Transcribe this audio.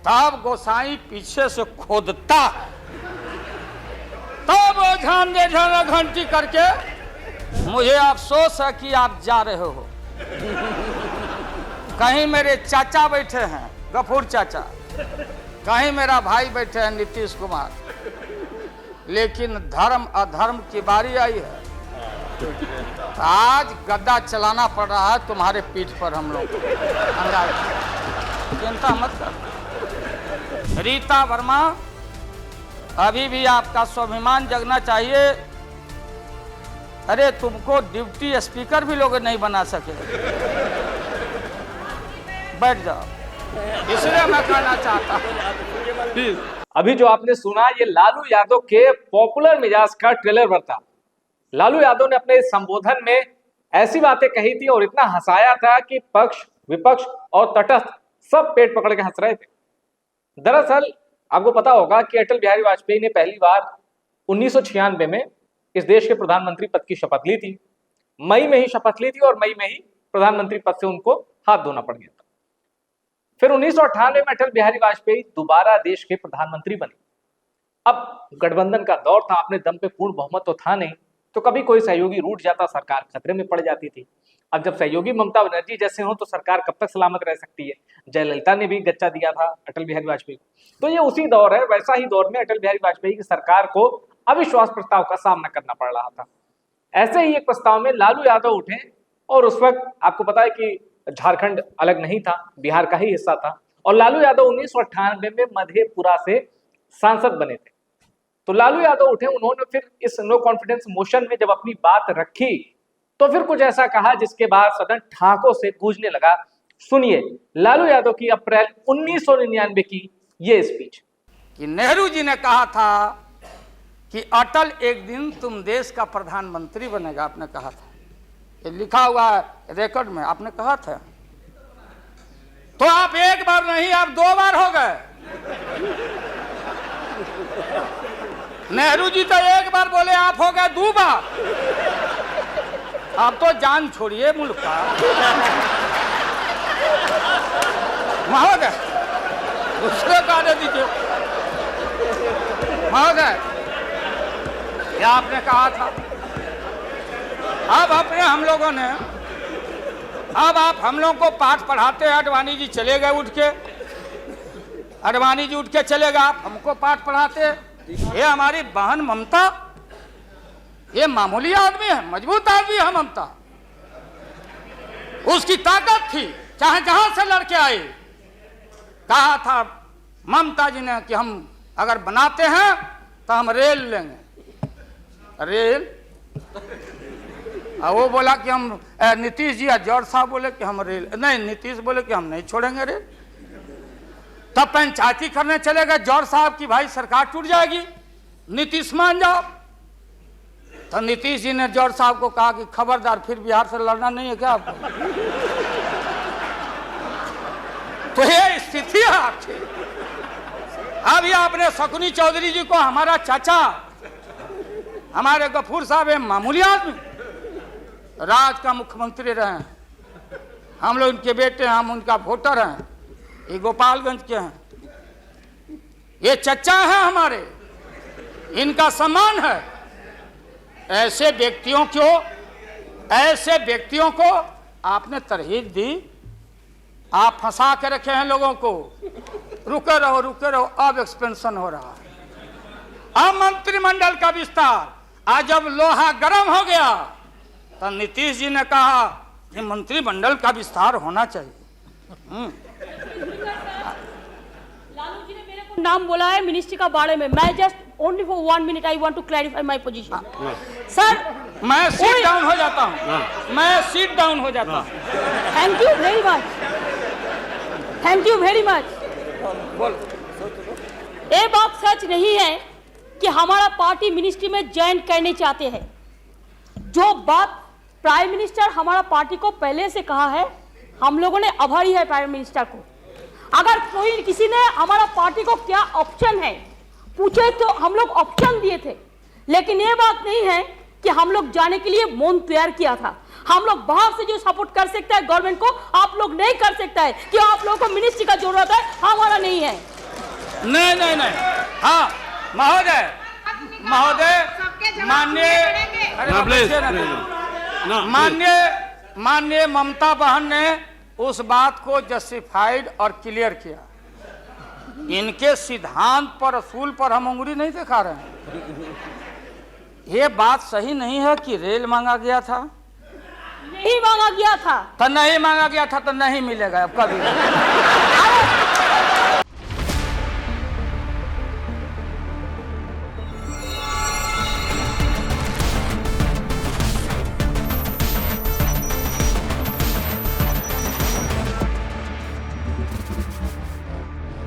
तब गोसाई पीछे से खोदता, तब वो झाना घंटी करके मुझे अफसोस है कि आप जा रहे हो। कहीं मेरे चाचा बैठे हैं गफूर चाचा, कहीं मेरा भाई बैठे हैं नीतीश कुमार, लेकिन धर्म अधर्म की बारी आई है। आज गद्दा चलाना पड़ रहा है तुम्हारे पीठ पर हम लोग को। चिंता मत कर रीता वर्मा, अभी भी आपका स्वाभिमान जगना चाहिए। अरे तुमको डिप्टी स्पीकर भी लोग नहीं बना सके। बैठ जाओ, इसलिए मैं कहना चाहता हूँ। अभी जो आपने सुना ये लालू यादव के पॉपुलर मिजाज का ट्रेलर था। लालू यादव ने अपने इस संबोधन में ऐसी बातें कही थी और इतना हंसाया था कि पक्ष विपक्ष और तटस्थ सब पेट पकड़ के हंस रहे थे। दरअसल आपको पता होगा कि अटल बिहारी वाजपेयी ने पहली बार 1996 में इस देश के प्रधानमंत्री पद की शपथ ली थी। मई में ही शपथ ली थी और मई में ही प्रधानमंत्री पद से उनको हाथ धोना पड़ गया था। फिर 1998 में अटल बिहारी वाजपेयी दोबारा देश के प्रधानमंत्री बने। अब गठबंधन का दौर था, अपने दम पे पूर्ण बहुमत तो था नहीं, तो कभी कोई सहयोगी रूठ जाता, सरकार खतरे में पड़ जाती थी। अब जब सहयोगी ममता बनर्जी जैसे हो तो सरकार कब तक सलामत रह सकती है। जयललिता ने भी गच्चा दिया था अटल बिहारी वाजपेयी को। तो ये उसी दौर है, वैसा ही दौर में अटल बिहारी वाजपेयी की सरकार को अविश्वास प्रस्ताव का सामना करना पड़ रहा था। ऐसे ही एक प्रस्ताव में लालू यादव उठे और उस वक्त आपको पता है कि झारखंड अलग नहीं था, बिहार का ही हिस्सा था, और लालू यादव 1998 में मधेपुरा से सांसद बने थे। तो लालू यादव उठे, उन्होंने फिर इस नो कॉन्फिडेंस मोशन में जब अपनी बात रखी तो फिर कुछ ऐसा कहा जिसके बाद सदन ठाकों से गूंजने लगा। सुनिए लालू यादव की अप्रैल 1999 की ये स्पीच। कि नेहरू जी ने कहा था कि अटल एक दिन तुम देश का प्रधानमंत्री बनेगा, आपने कहा था, ये लिखा हुआ है रिकॉर्ड में, आपने कहा था। तो आप एक बार नहीं, आप 2 बार हो गए। नेहरू जी तो एक बार बोले, आप हो गए 2 बार। आप तो जान छोड़िए मुल्क का। महोदय दूसरे का दे दीजिए। महोदय क्या आपने कहा था। अब अपने हम लोगों ने, अब आप हम लोग को पाठ पढ़ाते हैं। अडवाणी जी चले गए उठ के, अडवाणी जी उठ के चले गए, आप हमको पाठ पढ़ाते हैं। ये हमारी बहन ममता, ये मामूली आदमी है, मजबूत आदमी है ममता। उसकी ताकत थी, चाहे जहां से लड़के आए। कहा था ममता जी ने कि हम अगर बनाते हैं तो हम रेल लेंगे। रेल वो बोला कि हम, नीतीश जी और जॉर्ज साहब बोले कि हम रेल नहीं, नीतीश बोले कि हम नहीं छोड़ेंगे रेल। तब पंचायती करने चले गए जॉर्ज साहब की भाई सरकार टूट जाएगी, नीतीश मान जाओ। तो नीतीश जी ने जॉर्ज साहब को कहा कि खबरदार, फिर बिहार से लड़ना नहीं है क्या आपको। तो ये स्थिति है आपकी। अभी आपने शकुनी चौधरी जी को, हमारा चाचा, हमारे गफूर साहब मामूली आदमी, राज्य का मुख्यमंत्री रहे हैं, हम लोग उनके बेटे हैं, हम उनका वोटर हैं, ये गोपालगंज के हैं, ये चचा हैं हमारे, इनका सम्मान है। ऐसे व्यक्तियों को आपने तरहीब दी, आप फंसा के रखे हैं लोगों को। रुके रहो, अब एक्सपेंशन हो रहा है। अब मंत्रिमंडल का विस्तार, आज जब लोहा गर्म हो गया तो नीतीश जी ने कहा कि मंत्रिमंडल का विस्तार होना चाहिए। लालू जी ने मेरे को नाम बोला है मिनिस्ट्री का बारे में। मैं just only for 1 minute I want to clarify my position. Sir मैं सीट डाउन हो जाता हूँ, मैं सीट डाउन हो जाता हूँ। Thank you very much, thank you very much. ये बात सच नहीं है कि हमारा पार्टी मिनिस्ट्री में ज्वाइन करने चाहते हैं। जो बात प्राइम मिनिस्टर हमारा पार्टी को पहले से कहा है, हम लोगों ने आभारी है प्राइम मिनिस्टर को। अगर कोई किसी ने हमारा पार्टी को क्या ऑप्शन है पूछे तो हम लोग ऑप्शन दिए थे, लेकिन ये बात नहीं है कि हम लोग जाने के लिए मन तैयार किया था। हम लोग बाहर से जो सपोर्ट कर सकता है गवर्नमेंट को, आप लोग नहीं कर सकता है कि आप लोगों को मिनिस्ट्री का जरूरत है, हमारा नहीं है। नहीं नहीं नहीं, हाँ महोदय महोदय माननीय, अरे ना, प्लीज, बच्चे ना प्लीज। करो। ना, माननीय ममता बहन ने उस बात को जस्टिफाइड और क्लियर किया। इनके सिद्धांत पर, असूल पर हम उंगली नहीं दिखा रहे हैं। ये बात सही नहीं है कि रेल मांगा गया था, नहीं मांगा गया था। तो नहीं मांगा गया था तो नहीं मिलेगा अब कभी।